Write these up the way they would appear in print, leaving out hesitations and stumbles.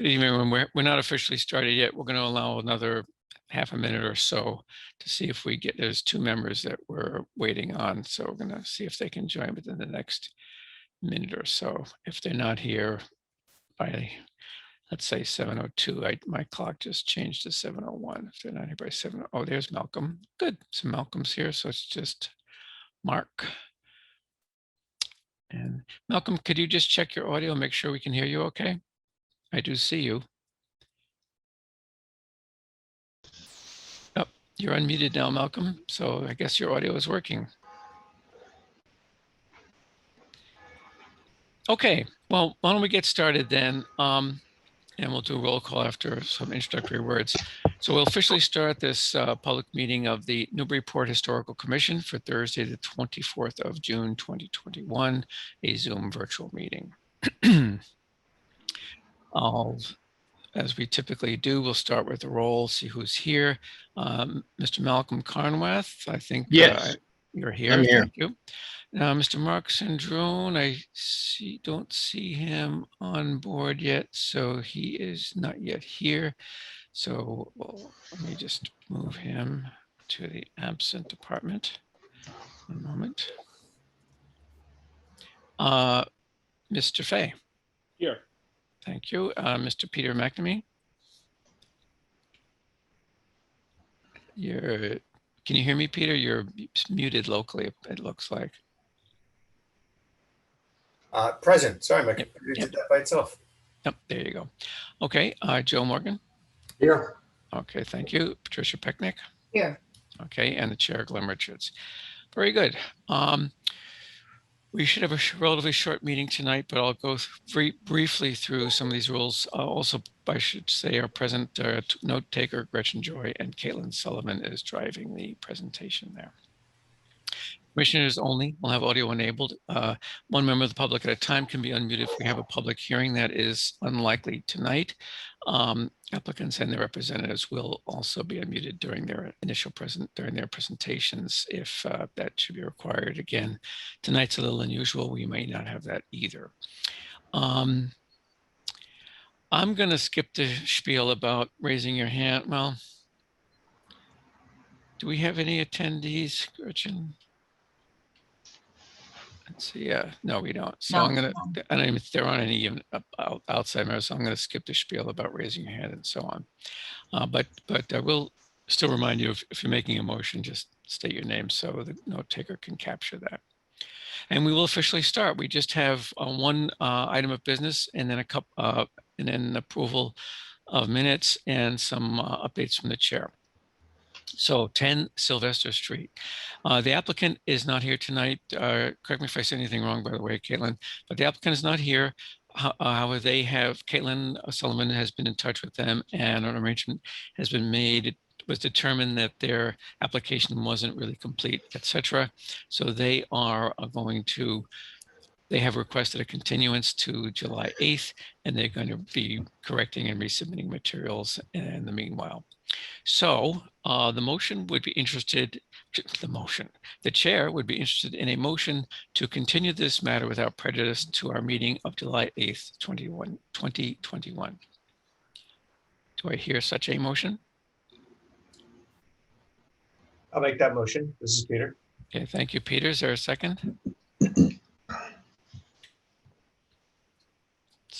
Good evening, everyone. We're not officially started yet. We're going to allow another half a minute or so to see if we get, there's two members that we're waiting on. So we're going to see if they can join within the next minute or so. If they're not here by, let's say 7:02, my clock just changed to 7:01. If they're not here by 7, oh, there's Malcolm. Good, so Malcolm's here. So it's just Mark. And Malcolm, could you just check your audio and make sure we can hear you okay? I do see you. Oh, you're unmuted now, Malcolm. So I guess your audio is working. Okay, well, why don't we get started then? And we'll do a roll call after some introductory words. So we'll officially start this public meeting of the Newburyport Historical Commission for Thursday, the 24th of June, 2021, a Zoom virtual meeting. As we typically do, we'll start with the roll, see who's here. Mr. Malcolm Carnwath, I think yes, you're here. I'm here. Thank you. Mr. Mark Sandrone, I don't see him on board yet, so he is not yet here. So let me just move him to the absent department. One moment. Mr. Fay. Here. Thank you. Mr. Peter McNamee. Can you hear me, Peter? You're muted locally, it looks like. Present. Sorry, my computer did that by itself. Yep, there you go. Okay, Joe Morgan. Here. Okay, thank you. Patricia Pecknick. Here. Okay, and the chair, Glenn Richards. Very good. We should have a relatively short meeting tonight, but I'll go briefly through some of these rules. Also, I should say our present note taker, Gretchen Joy, and Caitlin Sullivan is driving the presentation there. Commissioners only will have audio enabled. One member of the public at a time can be unmuted if we have a public hearing. That is unlikely tonight. Applicants and their representatives will also be unmuted during their presentations if that should be required. Again, tonight's a little unusual. We may not have that either. I'm going to skip the spiel about raising your hand. Well, do we have any attendees, Gretchen? Let's see. No, we don't. So no, I'm going to, I don't even, there aren't any even outside members, so I'm going to skip the spiel about raising your hand and so on. But I will still remind you, if you're making a motion, just state your name so the note taker can capture that. And we will officially start. We just have one item of business and then and then approval of minutes and some updates from the chair. So 10 Sylvester Street. The applicant is not here tonight. Correct me if I say anything wrong, by the way, Caitlin, but the applicant is not here. However, Caitlin Sullivan has been in touch with them and an arrangement has been made. It was determined that their application wasn't really complete, etc. So they are they have requested a continuance to July 8th, and they're going to be correcting and resubmitting materials in the meanwhile. So the chair would be interested in a motion to continue this matter without prejudice to our meeting of July 8th, 2021. Do I hear such a motion? I'll make that motion. This is Peter. Okay, thank you, Peter. Is there a second?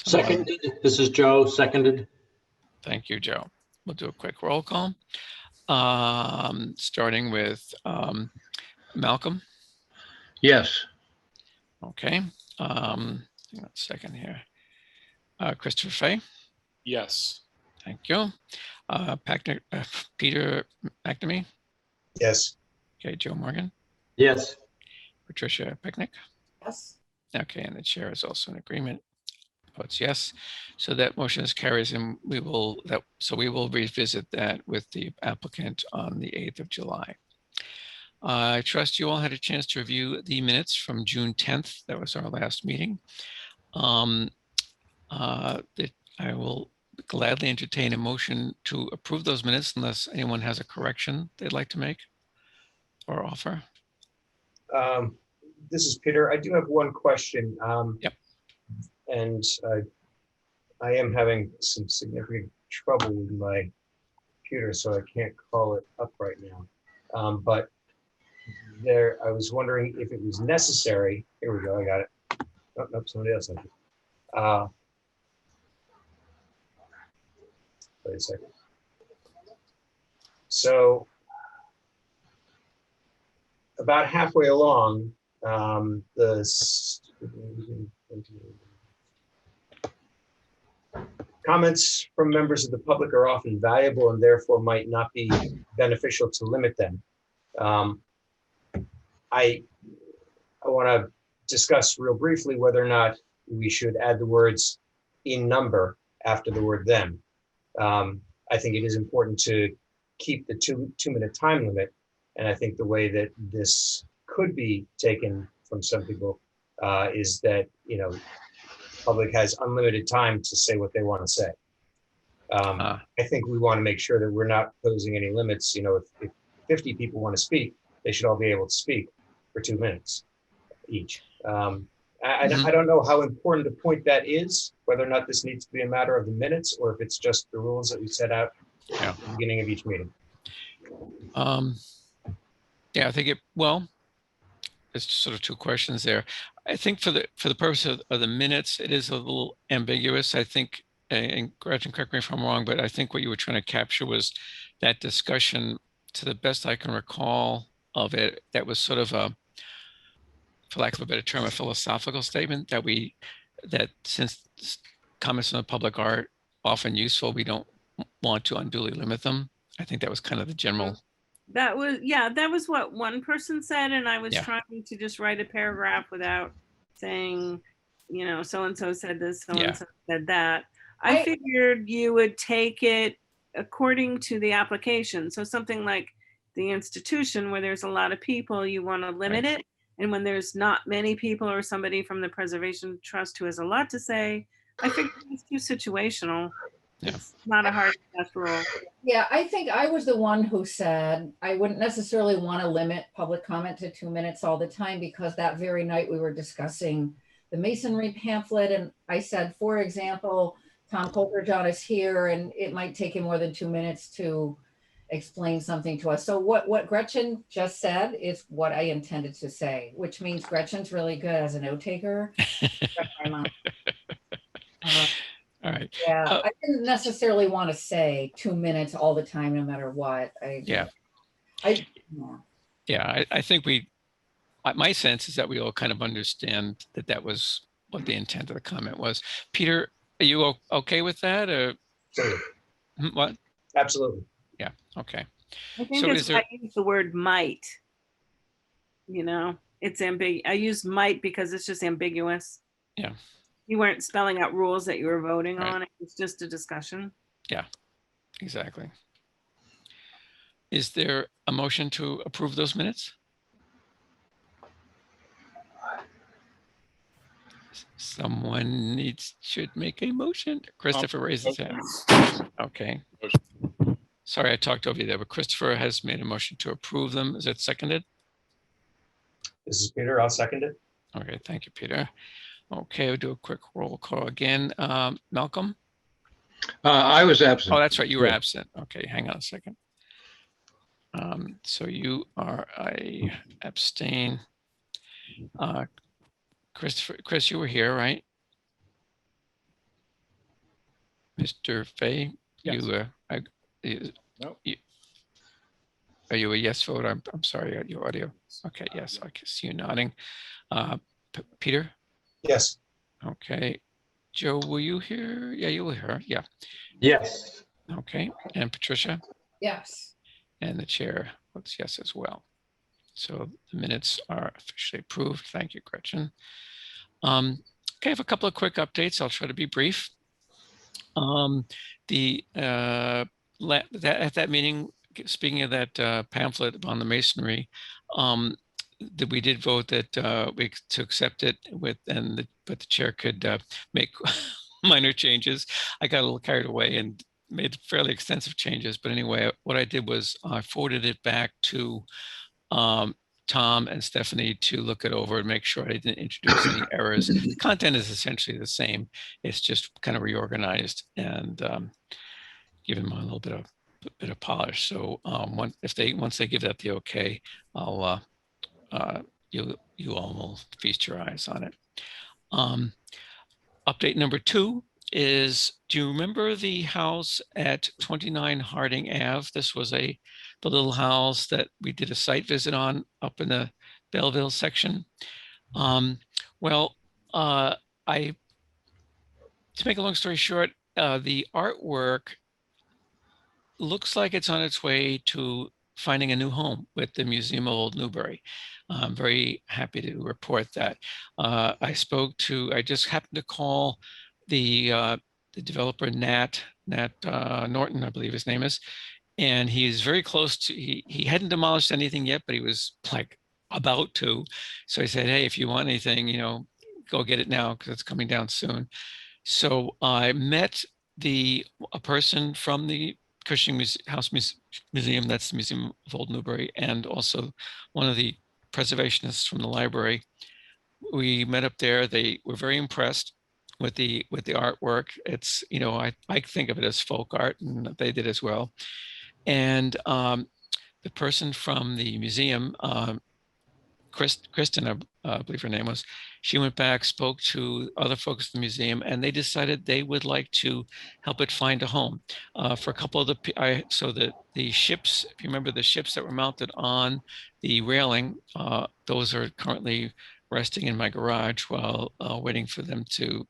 Seconded. This is Joe. Seconded. Thank you, Joe. We'll do a quick roll call. Starting with Malcolm. Yes. Okay. Hang on a second here. Christopher Fay. Yes. Thank you. Peter McNamee. Yes. Okay, Joe Morgan. Yes. Patricia Pecknick. Yes. Okay, and the chair is also in agreement. Votes yes. So that motion is carries, and we will revisit that with the applicant on the 8th of July. I trust you all had a chance to review the minutes from June 10th. That was our last meeting. I will gladly entertain a motion to approve those minutes unless anyone has a correction they'd like to make or offer. This is Peter. I do have one question. Yep. And I am having some significant trouble with my computer, so I can't call it up right now. But I was wondering if it was necessary. Here we go. I got it. Oh, nope, somebody else has it. Wait a second. So about halfway along, comments from members of the public are often valuable and therefore might not be beneficial to limit them. I want to discuss real briefly whether or not we should add the words "in number" after the word "them." I think it is important to keep the two-minute time limit, and I think the way that this could be taken from some people is that the public has unlimited time to say what they want to say. I think we want to make sure that we're not posing any limits. If 50 people want to speak, they should all be able to speak for 2 minutes each. I don't know how important a point that is, whether or not this needs to be a matter of the minutes or if it's just the rules that we set out at the beginning of each meeting. Yeah, I think it's sort of two questions there. I think for the purpose of the minutes, it is a little ambiguous. I think, and Gretchen, correct me if I'm wrong, but I think what you were trying to capture was that discussion, to the best I can recall of it, that was sort of a, for lack of a better term, a philosophical statement that since comments from the public are often useful, we don't want to unduly limit them. I think that was kind of the general. That was what one person said, and I was trying to just write a paragraph without saying, so-and-so said this, so-and-so said that. I figured you would take it according to the application. So something like the institution where there's a lot of people, you want to limit it. And when there's not many people or somebody from the Preservation Trust who has a lot to say, I figured it's too situational. Yeah. It's not a hard fast rule. Yeah, I think I was the one who said I wouldn't necessarily want to limit public comment to 2 minutes all the time, because that very night we were discussing the masonry pamphlet. And I said, for example, Tom Colkerjohn is here and it might take him more than 2 minutes to explain something to us. So what Gretchen just said is what I intended to say, which means Gretchen's really good as a note taker. All right. Yeah, I didn't necessarily want to say 2 minutes all the time, no matter what. I think my sense is that we all kind of understand that was what the intent of the comment was. Peter, are you okay with that? Or what? Absolutely. Yeah. Okay. I think that's why I use the word might. It's ambiguous. I use might because it's just ambiguous. Yeah. You weren't spelling out rules that you were voting on. It was just a discussion. Yeah, exactly. Is there a motion to approve those minutes? Someone should make a motion. Christopher raises his hand. Okay. Sorry, I talked over you there, but Christopher has made a motion to approve them. Is it seconded? This is Peter. I'll second it. Okay, thank you, Peter. Okay, we'll do a quick roll call again. Malcolm? I was absent. Oh, that's right. You were absent. Okay, hang on a second. So you are a abstain. Chris, you were here, right? Mr. Fay, Yes. Nope. Are you a yes vote? I'm sorry, your audio. Okay, yes, I can see you nodding. Peter? Yes. Okay. Joe, were you here? Yeah, you were here. Yeah. Yes. Okay. And Patricia? Yes. And the chair votes yes as well. So the minutes are officially approved. Thank you, Gretchen. Okay, I have a couple of quick updates. I'll try to be brief. At that meeting, speaking of that pamphlet on the masonry, that we did vote that to accept it but the chair could make minor changes. I got a little carried away and made fairly extensive changes. But anyway, what I did was I forwarded it back to Tom and Stephanie to look it over and make sure I didn't introduce any errors. The content is essentially the same. It's just kind of reorganized and given them a little bit of polish. So once they give that the okay, I'll you all will feast your eyes on it. Update number 2 is, do you remember the house at 29 Harding Ave? This was the little house that we did a site visit on up in the Belleville section. To make a long story short, the artwork looks like it's on its way to finding a new home with the Museum of Old Newbury. I'm very happy to report that. I just happened to call the developer Nat Norton, I believe his name is, and he's very close to, he hadn't demolished anything yet, but he was like about to. So I said, hey, if you want anything, go get it now because it's coming down soon. So I met a person from the Cushing House Museum, that's the Museum of Old Newbury, and also one of the preservationists from the library. We met up there. They were very impressed with the artwork. It's, I think of it as folk art, and they did as well. And the person from the museum, Kristen, I believe her name was, she went back, spoke to other folks in the museum, and they decided they would like to help it find a home for a couple of the ships, if you remember the ships that were mounted on the railing, those are currently resting in my garage while waiting for them to,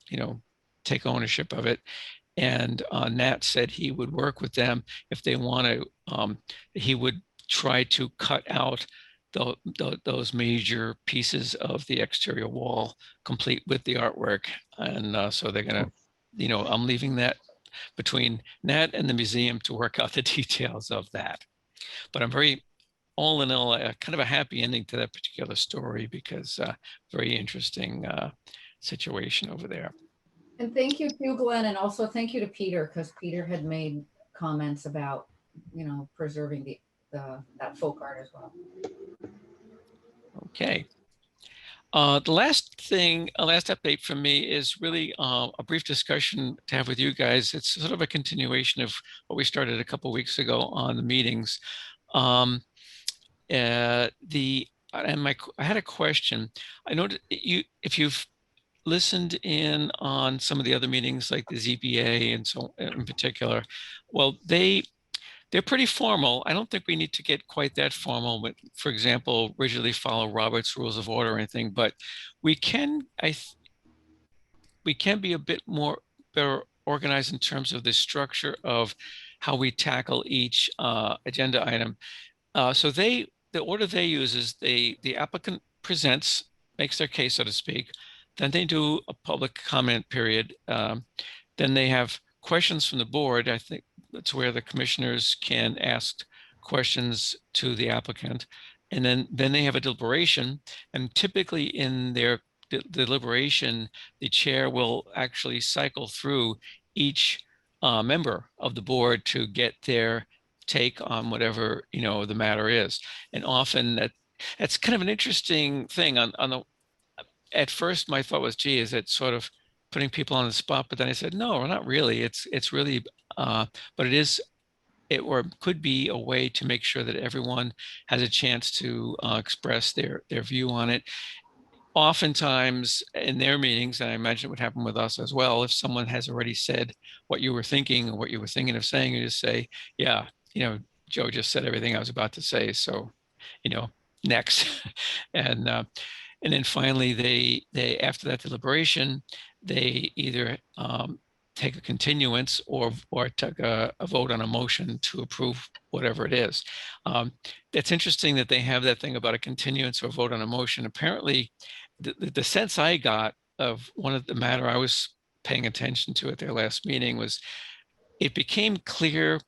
take ownership of it. And Nat said he would work with them if they want to, he would try to cut out those major pieces of the exterior wall complete with the artwork. And so they're gonna, I'm leaving that between Nat and the museum to work out the details of that. But I'm all in all, kind of a happy ending to that particular story because very interesting situation over there. And thank you to Glenn, and also thank you to Peter, because Peter had made comments about, preserving that folk art as well. Okay. The last update from me is really a brief discussion to have with you guys. It's sort of a continuation of what we started a couple of weeks ago on the meetings. I had a question. I know if you've listened in on some of the other meetings like the ZBA and so in particular, well, they're pretty formal. I don't think we need to get quite that formal, but for example, rigidly follow Robert's Rules of Order or anything, but we can be a bit more better organized in terms of the structure of how we tackle each agenda item. So the order they use is the applicant presents, makes their case, so to speak. Then they do a public comment period. Then they have questions from the board. I think that's where the commissioners can ask questions to the applicant. And then they have a deliberation. And typically in their deliberation, the chair will actually cycle through each member of the board to get their take on whatever the matter is. And often that's kind of an interesting thing. At first, my thought was, gee, is it sort of putting people on the spot? But then I said, no, not really. It's really, but it could be a way to make sure that everyone has a chance to express their view on it. Oftentimes in their meetings, and I imagine it would happen with us as well, if someone has already said what you were thinking or what you were thinking of saying, you just say, yeah, Joe just said everything I was about to say. So, next. And then finally, they after that deliberation, they either take a continuance or take a vote on a motion to approve whatever it is. It's interesting that they have that thing about a continuance or vote on a motion. Apparently, the sense I got of one of the matter I was paying attention to at their last meeting was it became clear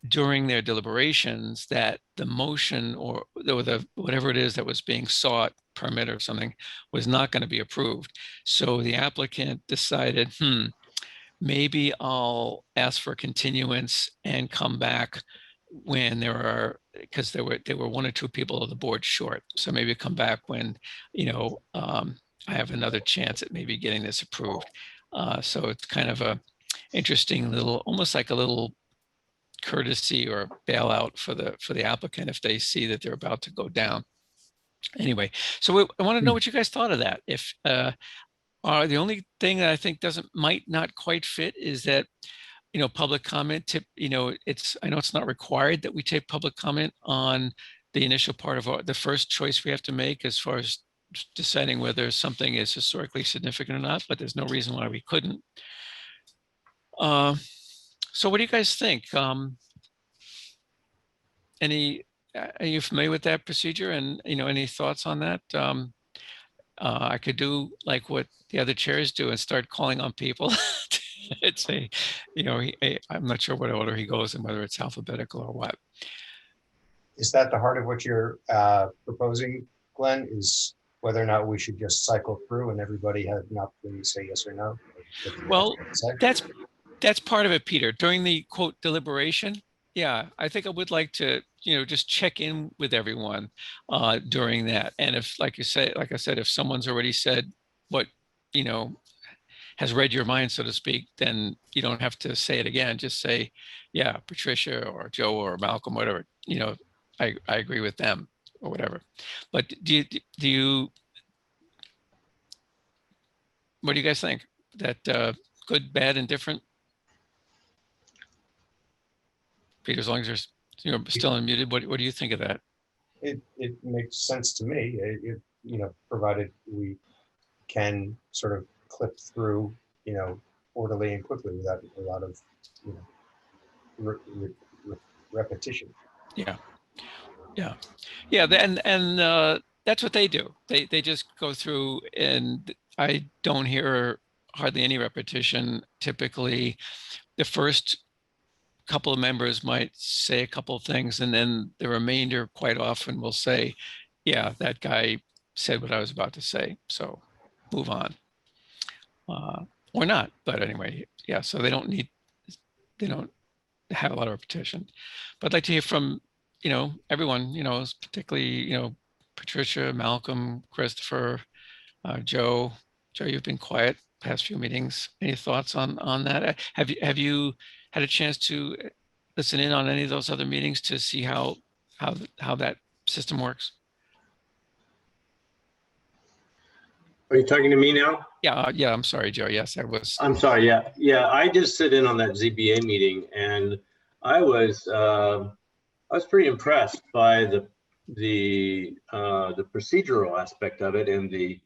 during their deliberations that the motion or the whatever it is that was being sought, permit or something, was not going to be approved. So the applicant decided, maybe I'll ask for a continuance and come back when there are because there were one or two people of the board short. So maybe come back when, I have another chance at maybe getting this approved. So it's kind of a interesting little, almost like a little courtesy or bailout for the applicant if they see that they're about to go down. Anyway, so I want to know what you guys thought of that. If the only thing that I think might not quite fit is that, public comment tip, I know it's not required that we take public comment on the initial part of the first choice we have to make as far as deciding whether something is historically significant or not, but there's no reason why we couldn't. So what do you guys think? Are you familiar with that procedure, and any thoughts on that? I could do like what the other chairs do and start calling on people. I'd say, I'm not sure what order he goes in, whether it's alphabetical or what. Is that the heart of what you're proposing, Glenn? Is whether or not we should just cycle through and everybody has an opportunity to say yes or no? Well, that's part of it, Peter. During the quote deliberation, yeah, I think I would like to, just check in with everyone during that. And if, like I said, if someone's already said what, has read your mind, so to speak, then you don't have to say it again. Just say, yeah, Patricia or Joe or Malcolm, whatever, I agree with them or whatever. But do you, what do you guys think? That good, bad, and different? Peter, as long as you're still unmuted, what do you think of that? It makes sense to me. Provided we can sort of clip through, orderly and quickly without a lot of, repetition. Yeah. And that's what they do. They just go through, and I don't hear hardly any repetition. Typically, the first couple of members might say a couple of things, and then the remainder quite often will say, yeah, that guy said what I was about to say, so move on. Or not, but anyway, yeah, so they don't have a lot of repetition. But I'd like to hear from, everyone, particularly, Patricia, Malcolm, Christopher, Joe. Joe, you've been quiet past few meetings. Any thoughts on that? Have you had a chance to listen in on any of those other meetings to see how that system works? Are you talking to me now? Yeah. I'm sorry, Joe. Yes, I was. I'm sorry. Yeah. I just sit in on that ZBA meeting, and I was pretty impressed by the procedural aspect of it and the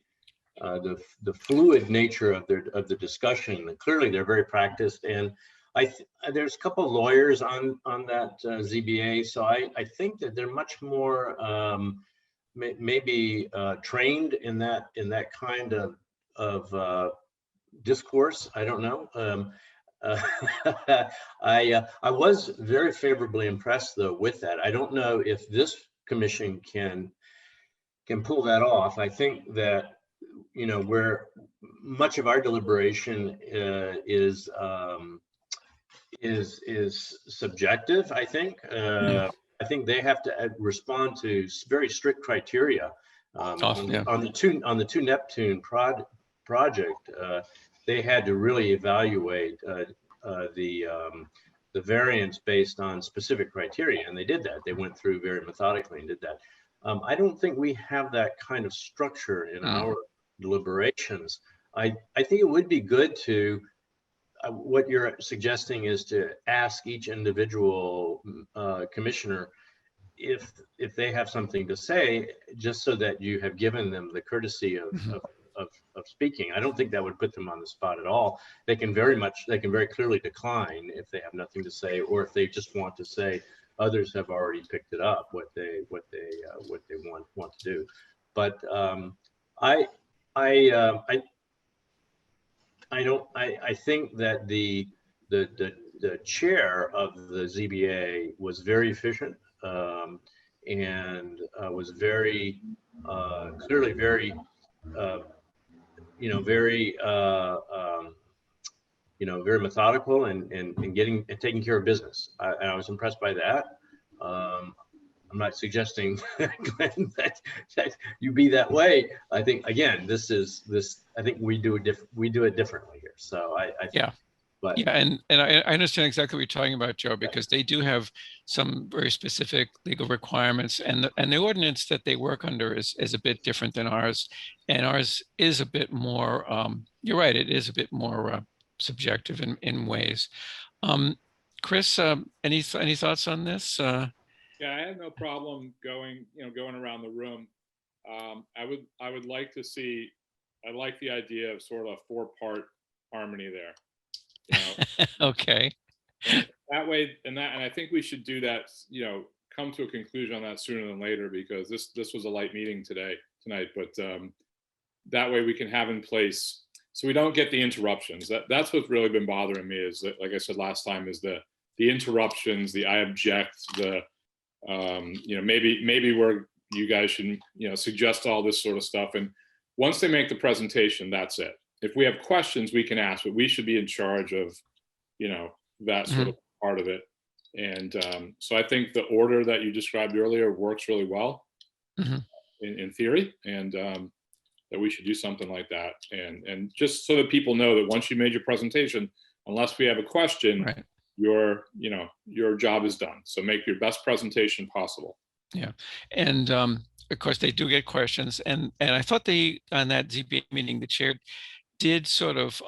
fluid nature of the discussion. Clearly, they're very practiced, and there's a couple of lawyers on that ZBA, so I think that they're much more maybe trained in that kind of discourse. I don't know. I was very favorably impressed though with that. I don't know if this commission can pull that off. I think that where much of our deliberation is subjective. I think they have to respond to very strict criteria on the two Neptune project. They had to really evaluate the variance based on specific criteria, and they did that. They went through very methodically and did that. I don't think we have that kind of structure in our deliberations. I think it would be good to, what you're suggesting is to ask each individual commissioner if they have something to say, just so that you have given them the courtesy of speaking. I don't think that would put them on the spot at all. They can very clearly decline if they have nothing to say, or if they just want to say others have already picked it up what they want to do. But I think that the chair of the ZBA was very efficient and was very clearly very very methodical and taking care of business. I was impressed by that. I'm not suggesting Glenn, that you be that way. I think, again, I think we do it differently here. So I think, Yeah. but Yeah, and I understand exactly what you're talking about, Joe, because they do have some very specific legal requirements, and the ordinance that they work under is a bit different than ours, and ours is a bit more. You're right; it is a bit more subjective in ways. Chris, any thoughts on this? Yeah, I have no problem going around the room. I would like to see. I like the idea of sort of a 4-part harmony there. Okay. That way, and I think we should do that. Come to a conclusion on that sooner than later, because this was a light meeting tonight, but that way we can have in place so we don't get the interruptions. That's what's really been bothering me, is that, like I said last time, is the interruptions, the I object, the maybe where you guys should suggest all this sort of stuff, and once they make the presentation, that's it. If we have questions, we can ask, but we should be in charge of that sort of part of it. And so I think the order that you described earlier works really well in theory, and that we should do something like that. And just so that people know that once you made your presentation, unless we have a question, Right. your job is done. So make your best presentation possible. Yeah, and of course they do get questions, and I thought on that ZBA meeting, the chair did sort of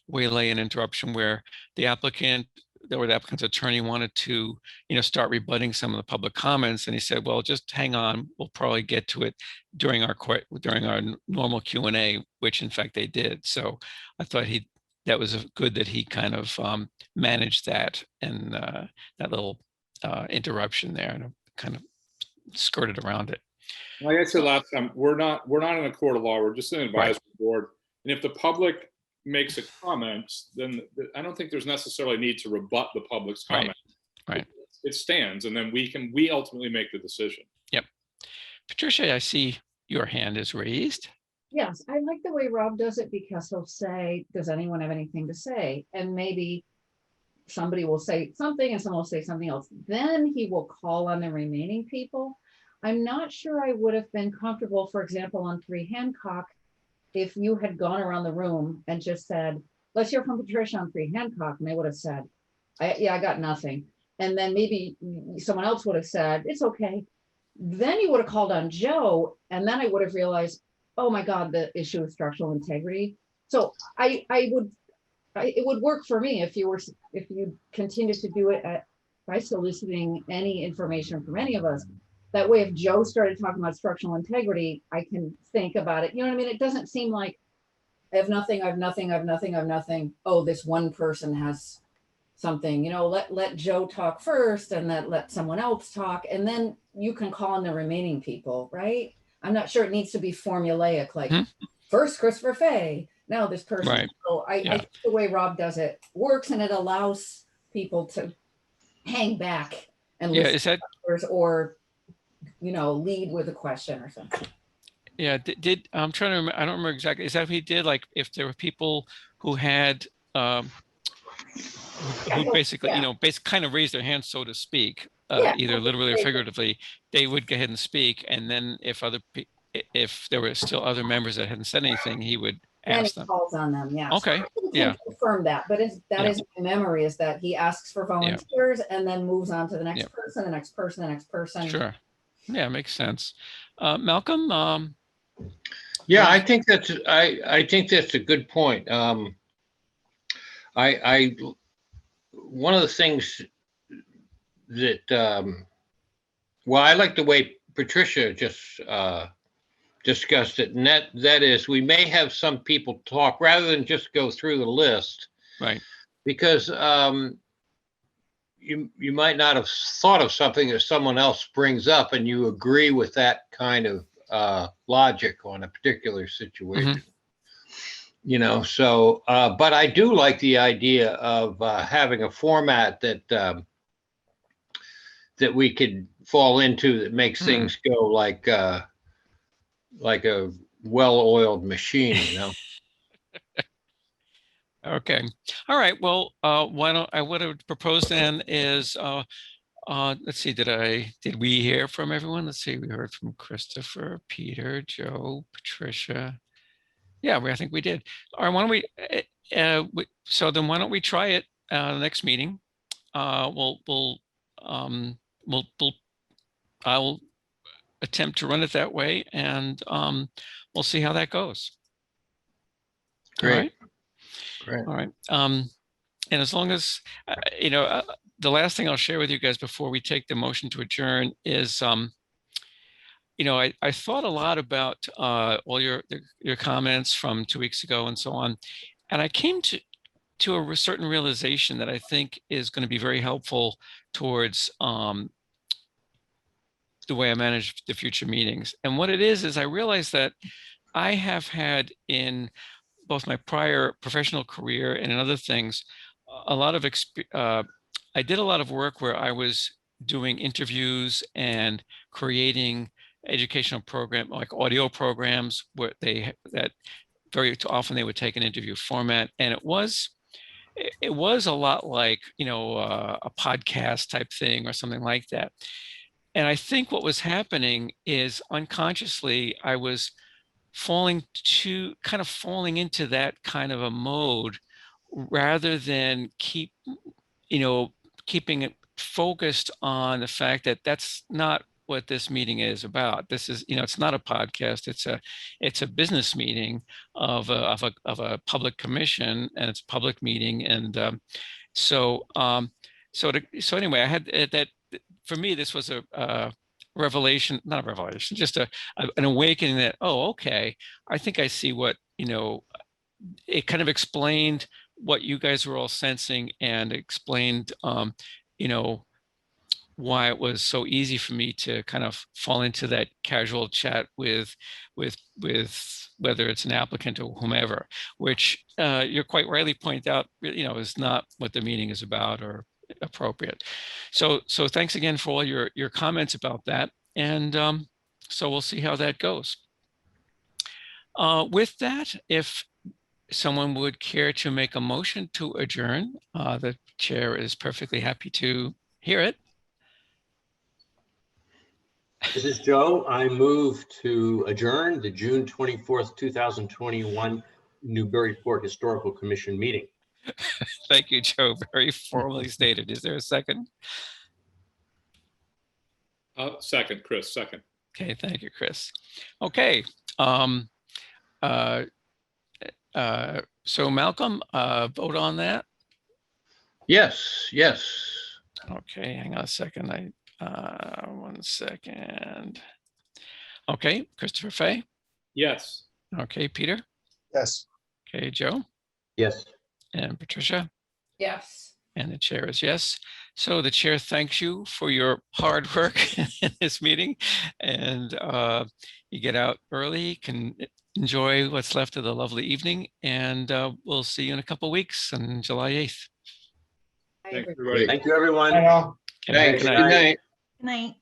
waylay an interruption where the applicant's attorney wanted to start rebutting some of the public comments, and he said, well, just hang on, we'll probably get to it during our normal Q&A, which in fact they did. So I thought that was good that he kind of managed that, and that little interruption there, and kind of skirted around it. Like I said last time, we're not in a court of law. We're just an advisory board. And if the public makes a comment, then I don't think there's necessarily a need to rebut the public's comment. Right. It stands, and then we ultimately make the decision. Yep. Patricia, I see your hand is raised. Yes, I like the way Rob does it, because he'll say, does anyone have anything to say? And maybe somebody will say something and someone will say something else. Then he will call on the remaining people. I'm not sure I would have been comfortable, for example, on 3 Hancock, if you had gone around the room and just said, let's hear from Patricia on 3 Hancock. And they would have said, I got nothing. And then maybe someone else would have said, it's okay. Then you would have called on Joe. And then I would have realized, oh my God, the issue of structural integrity. So it would work for me if you continue to do it by soliciting any information from any of us. That way, if Joe started talking about structural integrity, I can think about it. You know what I mean? It doesn't seem like I have nothing, I have nothing, I have nothing, I have nothing. Oh, this one person has something. Let Joe talk first, and let someone else talk, and then you can call on the remaining people, right? I'm not sure it needs to be formulaic, like first Christopher Fay, now this person. Right. So I think the way Rob does it works, and it allows people to hang back and listen is that to others, or lead with a question or something. Yeah, I'm trying to remember, I don't remember exactly. Is that what he did? Like, if there were people who had who basically, kind of raised their hands, so to speak, either literally or figuratively, they would go ahead and speak. And then if there were still other members that hadn't said anything, he would ask them. Calls on them, yeah. Okay, So confirm that, but that is my memory, is that he asks for volunteers and then moves on to the next person, the next person, the next person. Sure. Yeah, makes sense. Malcolm? Yeah, I think that's a good point. One of the things that I like the way Patricia just discussed it, and that is, we may have some people talk rather than just go through the list, Right? Because you might not have thought of something that someone else brings up, and you agree with that kind of logic on a particular situation. So but I do like the idea of having a format that we could fall into, that makes things go like a well-oiled machine. Okay. All right. Well, what I would propose then is let's see, did we hear from everyone? Let's see, we heard from Christopher, Peter, Joe, Patricia. Yeah, I think we did. All right, why don't so then why don't we try it the next meeting? I'll attempt to run it that way, and we'll see how that goes. Great. All right. And as long as, the last thing I'll share with you guys before we take the motion to adjourn is, I thought a lot about all your comments from 2 weeks ago and so on, and I came to a certain realization that I think is going to be very helpful towards the way I manage the future meetings. And what it is I realized that I have had in both my prior professional career and in other things, a lot of I did a lot of work where I was doing interviews and creating educational program, like audio programs, where that very often they would take an interview format, and it was a lot like, a podcast type thing or something like that. And I think what was happening is unconsciously I was falling into that kind of a mode, rather than keeping it focused on the fact that that's not what this meeting is about. This is, it's not a podcast. It's a business meeting of a public commission, and it's a public meeting. And so anyway, I had that. For me, this was a revelation, not a revelation, just an awakening that, oh, okay, I think I see what, it kind of explained what you guys were all sensing, and explained, why it was so easy for me to kind of fall into that casual chat with whether it's an applicant or whomever, which you're quite rightly point out, is not what the meeting is about or appropriate. So thanks again for all your comments about that. And so we'll see how that goes. With that, if someone would care to make a motion to adjourn, the chair is perfectly happy to hear it. This is Joe. I move to adjourn the June 24th, 2021 Newburyport Historical Commission meeting. Thank you, Joe. Very formally stated. Is there a second? Second, Chris, second. Okay, thank you, Chris. Okay. So Malcolm, vote on that. Yes. Okay, hang on a second. 1 second. Okay, Christopher Fay. Yes. Okay, Peter. Yes. Okay, Joe. Yes. And Patricia. Yes. And the chair is yes. So the chair thanks you for your hard work in this meeting, and you get out early, can enjoy what's left of the lovely evening, and we'll see you in a couple of weeks on July 8th. Thanks, everybody. Thank you, everyone. Thanks. Good night. Good night.